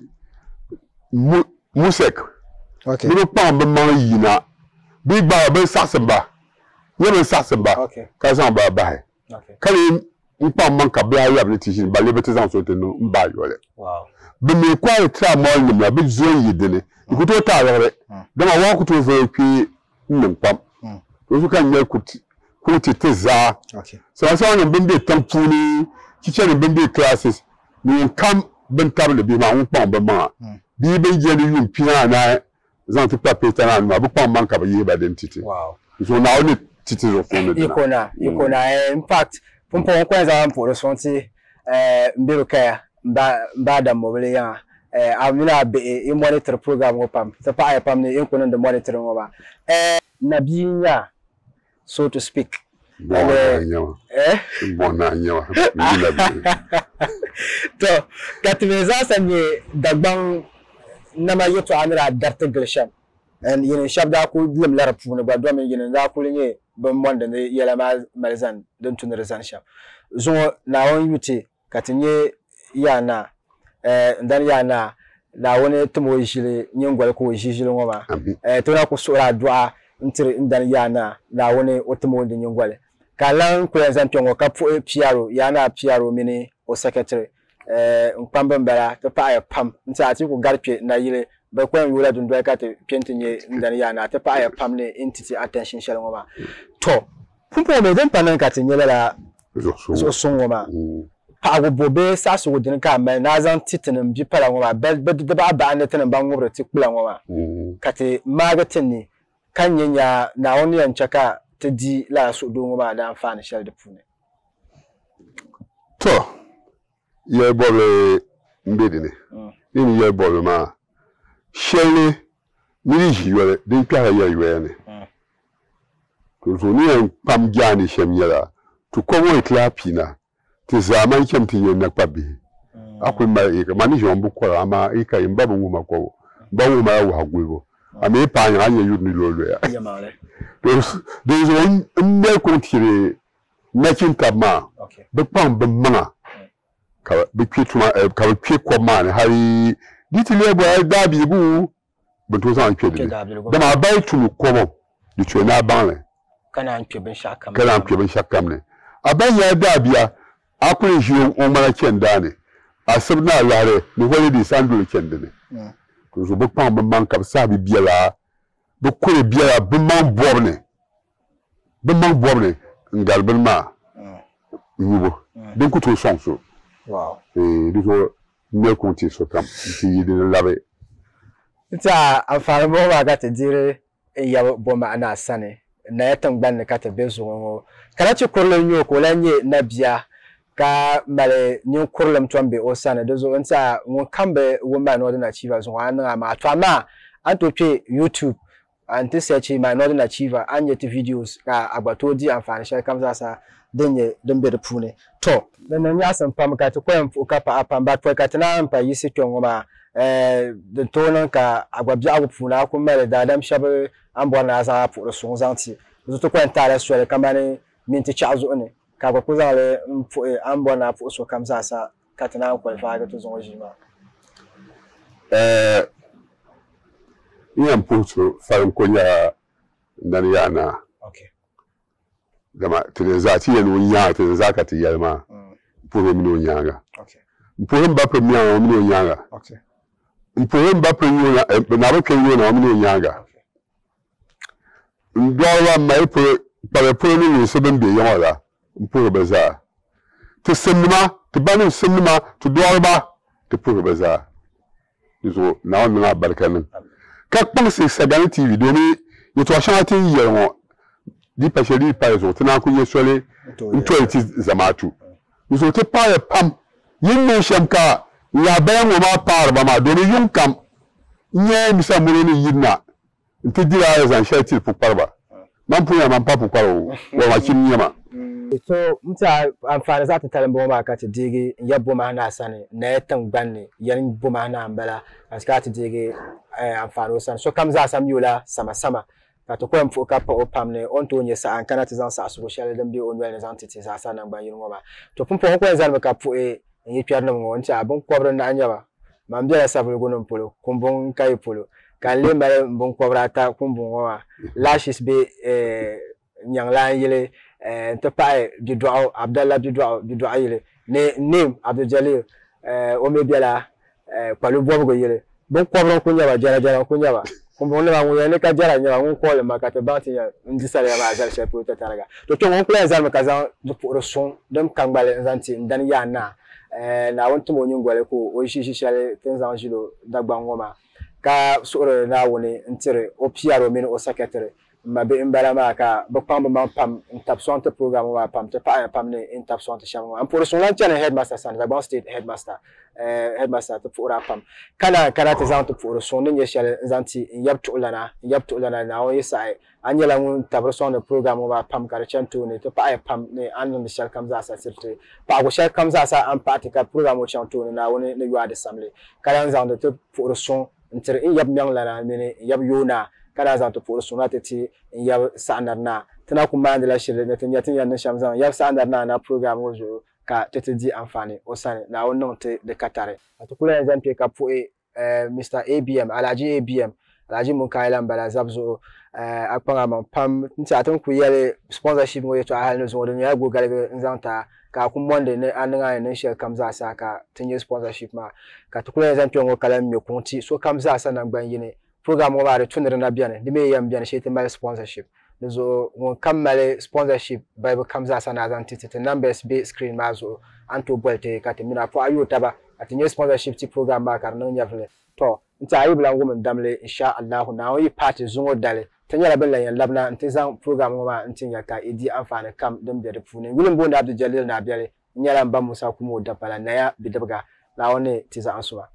musek okay ni pa ba ma yina bi ba ba sasamba yebe sasamba okay ka san ba ba okay kale mpa man ka bla ya betition ba lebete san so tenu mba yole wow be me kwa tra mo ni ma be zo yidene ko to ta yore dama wa ko to zo kwi nnempam so kan nya ko ti za okay so so on bin de tampuni kitchen bin de classes ni kam bin table bi ma mpa ba ma bi be je ni yum pina na zan ti pa peta na ma bu pa man ka ba yi ba identity wow so na only titi zo phone de ikona in fact pompo kwanza mpo so nti mbero kaya mba da mobile ya amina be monitor program opam se pa ay pam ni inko no monitor ngo ba nabinya so to speak bona nyawa to katmeza sanye dagban nama yoto amira darte glesham and you know shabda ko lim larap fu ba do men yin da ko linye ban wanda ne yala malzan don tun rezan sha zo na won yuti katinye yana ndan yana na woni tumo yishile nyengwal ko yishile ngoma to na ko sura dua ntire ndan yana na woni otumo de nyengwal kalan ko yanzan tongo ka piaro yana piaro mini o secretary mpamba mbara to pa ya pam nti ati ko garpe na yile ba ko en wala dundu ka te pentinye ndan yana to pa ya pam ne entity attention shele ngoma to pumpo me den panan ka te nyela so so ngoma pa go bobe sa so wodin ka ma na zan titinin bi para ngoma be ba an tinin ban ngobro ti kula ngoma ka te magatin ni kan yanya na woni yanchaka te di la so do ngoma da amfani shele de pune to ye bole mbedine ni ye bole ma shele ni jiwele de pya ya yiwele to so ni pam jani shemyela to ko wo itlapina ti zaman kem ti yen nakpabi akul ma e ma ni jombu ko ama e kai mbabu nguma ko bawo ma wa hagwego ame pa anya anya yudni lolo ya there's one me ko tire making tabma be pam be ma ka be kwetuma ka be kwe ko man hari ditile bo da bi bu be to san kwe de da ma bai tunu ko mo di twe na ban kana nkwe ben shakam ne aban ya da biya akure shi o mara kenda ne asibna lare ni wani di sandul kenda ne to so bu pam man ka sa bi biya bu kure biya bu man borne ngal ben ma yubo den ko to sonso wow di so me ko ti so kam ti yidi labe ta afara bo ba ga te dire ya bo ma ana sane na yatan gban ka ta bezo ngo kala ci kurlun yo ko lanye na biya ka male nyin kurlum tombe o sana dozo onta ngon kambe woma no na chiva zo ana ma to ama anto pe YouTube anti search my northern achiever anye ti videos ka agbato di amfani share kam za sa denye dembe de pune to na nya san pam ka to kwem fu ka pa pam ba to ka tana pa yisi to ngoma de to nan ka agwabja agupuna ku mele da dam shabe ambo na za pu so zanti to kwem ta la so le kamane minti chazo ne ka ba ku za le fu ambo na pu so kam za sa ka tana ko fa ga to zo jima yan puto farin konya nan yana okay dama tilizati ya nunya tilizakati ya ma puro mino nyanga okay mpuro mbape mya mino nyanga okay mpuro mbape nyona na ba kan nyona mino nyanga ndwa mai puro ba puro ni so ben be yawala mpuro baza to sinima to banu sinima to dwarba to puro baza so na wannan barkanin ka kpansi Sagani TV domin yato ashati yero di pasheli pa zo tana ku yesole into it zamatu so te pa pam yin shamka ya bayan ma par ba ma domin yun kam nye misa mureni yinna inte dira ya zan shati fu parba man puya man papu kwaro wa macin nyama so mta amfani za ta talambo ma ka ta digi yabbo ma na sane na yatan gbanne yan bo ma na ambala aska ta digi amfani san so kam za sam yola Samasama ka to kwem fu ka pa opamne on to nye sa an kana ta zan sa social dan bi on wel zan titi sa sa nan gban yin ngoma to pumpo ko zan ka fu yi pyar na ngo onta abun kwabran na anyaba mam bia sabul gonum polo kumbon kai polo kan le mbale mbon kwabrata kumbon wa lashes be nyang la yele te pae du droit Abdallah du droit yele ne name Abdul-Jalil o me biala palu bobo yele bon kwabran ko nyaba jara ko nyaba kumbon le ba ngo yele ka jara nyaba ngo ko le makate banti ya ndisale ba azal shepu tataraga to ngo plan zan makazan du pour son dem kangbale zanti ndan ya na wonto mo nyungwale ko o shishi shale tenza jilo dagba ngoma ka sore na woni ntire o piaro min o secretary mabe imbala ma ka bokpam ba pam intapsonte programme wa pam te pam ne intapsonte chamo am pour son lanterne headmaster san Gabon state headmaster to pour pam kana te zanto pour son ne shale zanti yabto lana na o yesa anyela ngun tabson de programme wa pam ka chanto ne to pam ne anon de shal kamza sa sirte pa go shal kamza sa am patika programme chanto ne na woni ne yuade assemblée kana zanto to pour son ntire yab nyang lana ne yab yona kada za to pour son ateti yab sanarna tana kuma andala shirye ne tin yatin yan shamzan yab sanarna na programme ojo ka tete di amfani osane na wannan te de katare atukula yan pe ka pu Mr ABM Alaji mun kailan bala zabzo akpanga man pam nti atun ku yele sponsorship ngo yeto ahal no zo de ya go gale nzanta ka ku monde ne ananga ne shel kamza sa ka tinye sponsorship ma ka tukula yan pe ngo kala mi konti so kamza sa na gban yine program ngo bare tunere na biane de me yam biane shete mal sponsorship zo ngo kamale sponsorship bible kamza sa na zanti tete numbers be screen mazo anto bolte ka te mina po ayo taba atinye sponsorship ti program ma kar no nyavle to nta ayi blango mun damle insha Allah na yi party zungo dale tanya la yan labna ntizan program ma ntinya ka idi amfani kam dum be refune gulum bonda Abdul-Jalil Naabeli nyala mba Musa kuma da pala na ya bidabga la woni tiza ansuma